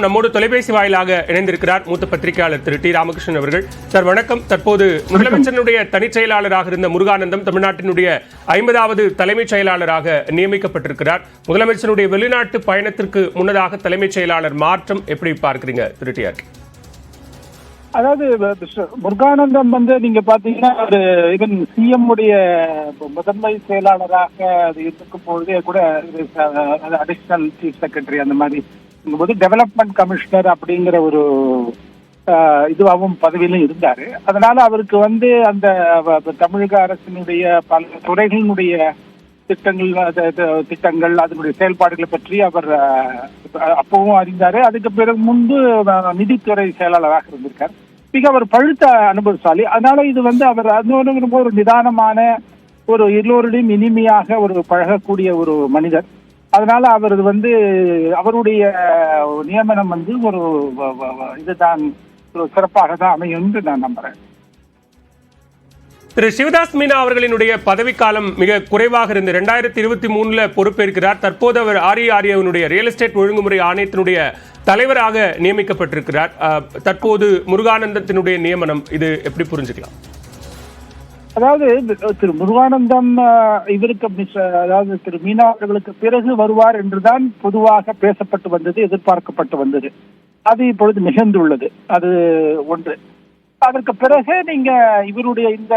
நம்மோடு தொலைபேசி வாயிலாக இணைந்திருக்கிறார் மூத்த பத்திரிகையாளர் திரு டி ராமகிருஷ்ணன் அவர்கள். சார் வணக்கம். தற்போது முதலமைச்சருடைய தனிச் செயலாளராக இருந்த முருகானந்தம் தமிழ்நாட்டினுடைய 50வது தலைமைச் செயலாளராக நியமிக்கப்பட்டிருக்கிறார். முதலமைச்சருடைய வெளிநாட்டு பயணத்திற்கு முன்னதாக தலைமைச் செயலாளர் மாற்றம் எப்படி பார்க்கிறீங்க திரு டி ஆர்? அதாவது முருகானந்தம் நீங்க பாத்தீங்கன்னா ஒரு ஈவன் சிஎம் உடைய முதன்மை செயலாளராக அது இருக்கும் பொழுதே கூட அடிஷனல் சீஃப் செக்ரட்டரி அந்த மாதிரி போது டெவலப்மெண்ட் கமிஷனர் அப்படிங்கிற ஒரு இதுவாகவும் பதவியிலும் இருந்தாரு. அதனால அவருக்கு அந்த தமிழக அரசினுடைய பல துறைகளினுடைய திட்டங்கள் அதனுடைய செயல்பாடுகளை பற்றி அவர் அப்பவும் அறிந்தாரு. அதுக்கு பிறகு முன்பு நிதித்துறை செயலாளராக இருந்திருக்கார். மிக அவர் பழுத்த அனுபவசாலி. அதனால இது அவர் ஒரு நிதானமான ஒரு எல்லோருடையும் இனிமையாக ஒரு பழகக்கூடிய ஒரு மனிதர். அதனால அவர் அவருடைய நியமனம் ஒரு இதுதான் ஒரு சிறப்பாக தான் அமையும் என்று நான் நம்புறேன். திரு சிவதாஸ் மீனா அவர்களினுடைய பதவிக்காலம் மிக குறைவாக இருந்து 2023 பொறுப்பேற்கிறார். தற்போது அவர் ஆர்இஆர்ஏவினுடைய ரியல் எஸ்டேட் ஒழுங்குமுறை ஆணையத்தினுடைய தலைவராக நியமிக்கப்பட்டிருக்கிறார். தற்போது முருகானந்தத்தினுடைய நியமனம் இது எப்படி புரிஞ்சுக்கலாம்? அதாவது திரு முருகானந்தம் அதாவது திரு மீனா அவர்களுக்கு பிறகு வருவார் என்றுதான் பொதுவாக பேசப்பட்டு வந்தது, எதிர்பார்க்கப்பட்டு வந்தது. அது இப்பொழுது நிகழ்ந்துள்ளது. அது ஒன்று. அதற்கு பிறகு நீங்க இவருடைய இந்த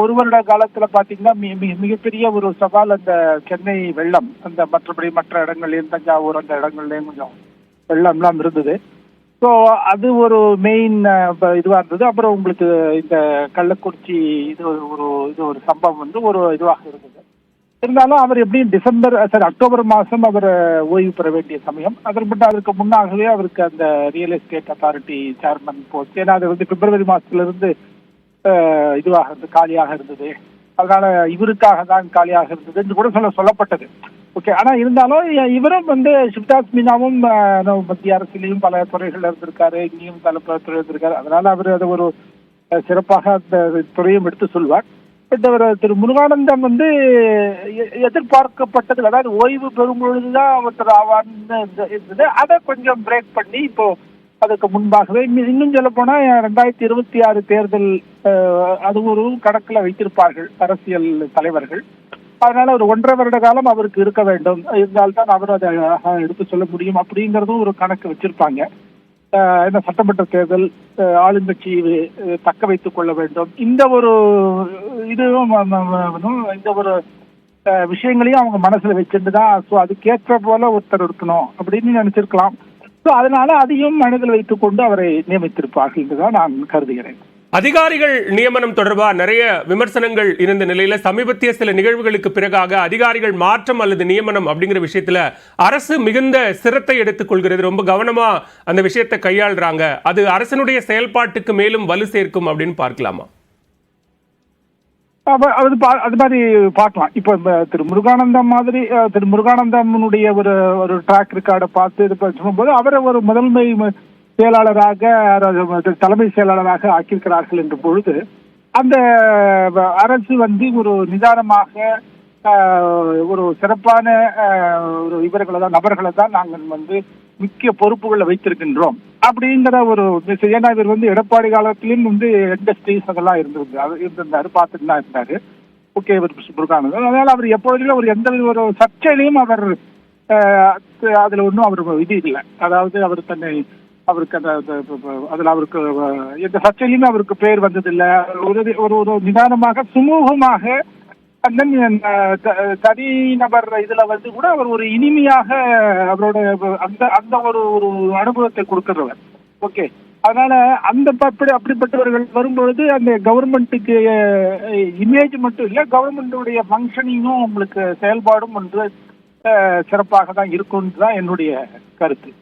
ஒரு வருட காலத்துல பாத்தீங்கன்னா மிகப்பெரிய ஒரு சவால் அந்த சென்னை வெள்ளம், மற்றபடி மற்ற இடங்கள்லயும் தஞ்சாவூர் அந்த இடங்கள்லயும் கொஞ்சம் வெள்ளம்லாம் இருந்தது. ஸோ அது ஒரு மெயின் இதுவாக இருந்தது. அப்புறம் உங்களுக்கு இந்த கள்ளக்குறிச்சி இது ஒரு சம்பவம் ஒரு இதுவாக இருந்தது. இருந்தாலும் அவர் எப்படியும் அக்டோபர் மாதம் அவர் ஓய்வு பெற வேண்டிய சமயம். அதற்கு முன்னாகவே அவருக்கு அந்த real estate authority chairman post, ஏன்னா அது பிப்ரவரி மாதத்திலிருந்து இதுவாக இருந்தது, காலியாக இருந்தது. அதனால இவருக்காக தான் காலியாக இருந்தது என்று கூட சொல்லப்பட்டது. ஓகே. ஆனா இருந்தாலும் இவரும் சிவதாஸ் மீனாவும் மத்திய அரசிலையும் பல துறைகள் இருந்திருக்காரு, இங்கேயும் பல துறை இருந்திருக்காரு. அதனால அவர் அதை ஒரு சிறப்பாக அந்த துறையும் எடுத்து சொல்வார். திரு முருகானந்தம் எதிர்பார்க்கப்பட்டது, அதாவது ஓய்வு பெறும் பொழுதுதான் ஒருத்தர் ஆவார்னு இருந்தது. அதை கொஞ்சம் பிரேக் பண்ணி இப்போ அதுக்கு முன்பாகவே இன்னும் சொல்ல போனா 2026 தேர்தல் அது ஒரு கணக்குல வைத்திருப்பார்கள் அரசியல் தலைவர்கள். அதனால ஒரு 1.5 வருட காலம் அவருக்கு இருக்க வேண்டும், இருந்தால்தான் அவர் அதை எடுத்து சொல்ல முடியும் அப்படிங்கறதும் ஒரு கணக்கு வச்சிருப்பாங்க. என்ன சட்டமன்ற தேர்தல், ஆளுங்கட்சி தக்க வைத்துக் கொள்ள வேண்டும், இந்த ஒரு இதுவும் இந்த ஒரு விஷயங்களையும் அவங்க மனசுல வச்சிருந்துதான் ஸோ அதுக்கேற்ற போல ஒருத்தர் இருக்கணும் அப்படின்னு நினைச்சிருக்கலாம். ஸோ அதனால அதையும் மனதில் வைத்துக் கொண்டு அவரை நியமித்திருப்பார்கள் என்றுதான் நான் கருதுகிறேன். அதிகாரிகள் நியமனம் தொடர்பாக நிறைய விமர்சனங்கள் இருந்த நிலையில சமீபத்திய சில நிகழ்வுகளுக்கு பிறகாக அதிகாரிகள் மாற்றம் அல்லது நியமனம் அப்படிங்கிற விஷயத்துல அரசு மிகுந்த சிரத்தை எடுத்துக் கொள்கிறது, ரொம்ப கவனமா அந்த விஷயத்தை கையாளுறாங்க. அது அரசனுடைய செயல்பாட்டுக்கு மேலும் வலு சேர்க்கும் அப்படின்னு பார்க்கலாமா? அது மாதிரி பார்க்கலாம். இப்ப திரு முருகானந்தமுடைய ஒரு ட்ராக் ரெக்கார்டை பார்த்து சொல்லும்போது அவரை ஒரு முதன்மை செயலாளராக தலைமை செயலாளராக ஆக்கியிருக்கிறார்கள் என்ற பொழுது அந்த அரசு ஒரு நிதானமாக ஒரு சிறப்பான ஒரு நபர்களை தான் நாங்கள் முக்கிய பொறுப்புகளை வைத்திருக்கின்றோம் அப்படிங்கிற ஒரு ஏன்னா இவர் எடப்பாடி காலத்திலும் இண்டஸ்ட்ரீஸ் அதெல்லாம் இருந்திருந்தாரு, பார்த்துட்டு தான் இருந்தாரு. ஓகே. முருகானந்தம் அதனால அவர் எப்பொழுதுமே எந்த ஒரு சர்ச்சையிலையும் அவர் அதுல ஒன்றும் அவர் இது இல்லை. அதாவது அவருக்கு அதுல அவருக்கு எந்த சர்ச்சையிலுமே அவருக்கு பேர் வந்ததில்லை. ஒரு நிதானமாக சுமூகமாக தனிநபர் இதுல கூட அவர் ஒரு இனிமையாக அவரோட அந்த ஒரு அனுபவத்தை கொடுக்கிறவர். ஓகே. அதனால அப்படிப்பட்டவர்கள் வரும்பொழுது அந்த கவர்மெண்ட்டுக்கு இமேஜ் மட்டும் இல்லை, கவர்மெண்டுடைய ஃபங்க்ஷனிங்கும் உங்களுக்கு செயல்பாடும் சிறப்பாக தான் இருக்கும்னு தான் என்னுடைய கருத்து.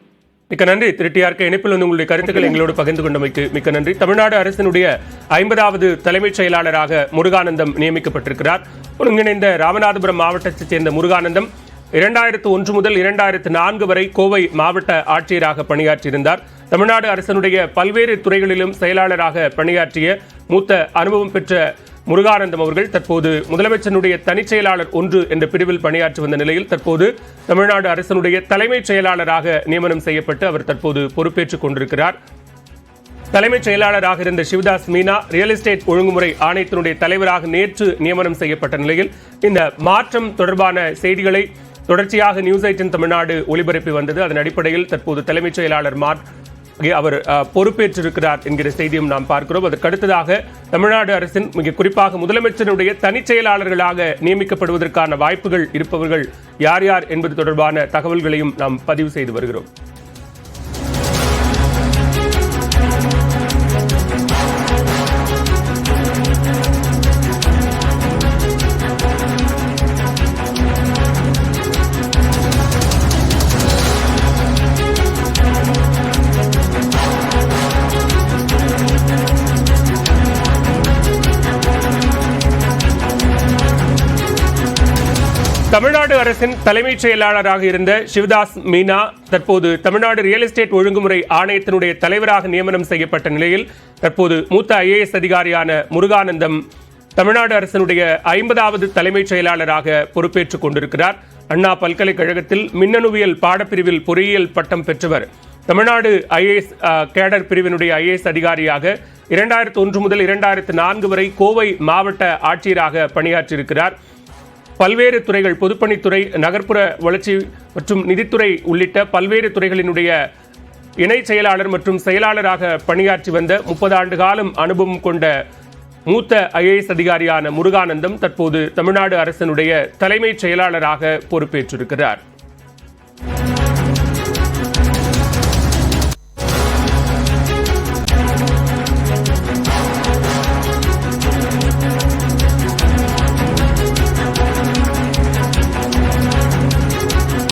மிக்க நன்றி திரு டி ஆர். இணைப்பில் உங்களுடைய கருத்துக்களை எங்களோடு பகிர்ந்து கொண்டமைக்கு மிக்க நன்றி. தமிழ்நாடு அரசினுடைய 50வது தலைமைச் செயலாளராக முருகானந்தம் நியமிக்கப்பட்டிருக்கிறார். ஒருங்கிணைந்த ராமநாதபுரம் மாவட்டத்தைச் சேர்ந்த முருகானந்தம் 2001 முதல் 2004 வரை கோவை மாவட்ட ஆட்சியராக பணியாற்றியிருந்தார். தமிழ்நாடு அரசினுடைய பல்வேறு துறைகளிலும் செயலாளராக பணியாற்றிய மூத்த அனுபவம் பெற்ற முருகானந்தம் அவர்கள் தற்போது முதலமைச்சருடைய தனிச் செயலாளர் 1 என்ற பிரிவில் பணியாற்றி வந்த நிலையில் தற்போது தமிழ்நாடு அரசினுடைய தலைமைச் செயலாளராக நியமனம் செய்யப்பட்டு அவர் தற்போது பொறுப்பேற்றுக் கொண்டிருக்கிறார். தலைமைச் செயலாளராக இருந்த சிவதாஸ் மீனா ரியல் எஸ்டேட் ஒழுங்குமுறை ஆணையத்தினுடைய தலைவராக நேற்று நியமனம் செய்யப்பட்ட நிலையில் இந்த மாற்றம் தொடர்பான செய்திகளை தொடர்ச்சியாக நியூஸ் 18 தமிழ்நாடு ஒளிபரப்பி வந்தது. அதன் அடிப்படையில் தற்போது தலைமைச் செயலாளர் அவர் பொறுப்பேற்றிருக்கிறார் என்கிற செய்தியும் நாம் பார்க்கிறோம். அதற்கு அடுத்ததாக தமிழ்நாடு அரசின் மிக குறிப்பாக முதலமைச்சருடைய தனிச் செயலாளர்களாக நியமிக்கப்படுவதற்கான வாய்ப்புகள் இருப்பவர்கள் யார் யார் என்பது தொடர்பான தகவல்களையும் நாம் பதிவு செய்து வருகிறோம். தமிழ்நாடு அரசின் தலைமைச் செயலாளராக இருந்த சிவதாஸ் மீனா தற்போது தமிழ்நாடு ரியல் எஸ்டேட் ஒழுங்குமுறை ஆணையத்தினுடைய தலைவராக நியமனம் செய்யப்பட்ட நிலையில் தற்போது மூத்த IAS அதிகாரியான முருகானந்தம் தமிழ்நாடு அரசினுடைய 50வது தலைமைச் செயலாளராக பொறுப்பேற்றுக் கொண்டிருக்கிறார். அண்ணா பல்கலைக்கழகத்தில் மின்னணுவியல் பாடப்பிரிவில் பொறியியல் பட்டம் பெற்றவர். தமிழ்நாடு IAS கேடர் பிரிவினுடைய IAS அதிகாரியாக 2001 முதல் 2004 வரை கோவை மாவட்ட ஆட்சியராக பணியாற்றியிருக்கிறார். பல்வேறு துறைகள், பொதுப்பணித்துறை, நகர்ப்புற வளர்ச்சி மற்றும் நிதித்துறை உள்ளிட்ட பல்வேறு துறைகளினுடைய இணை செயலாளர் மற்றும் செயலாளராக பணியாற்றி வந்த 30 ஆண்டு காலம் அனுபவம் கொண்ட மூத்த IAS அதிகாரியான முருகானந்தம் தற்போது தமிழ்நாடு அரசினுடைய தலைமைச் செயலாளராக பொறுப்பேற்றிருக்கிறார்.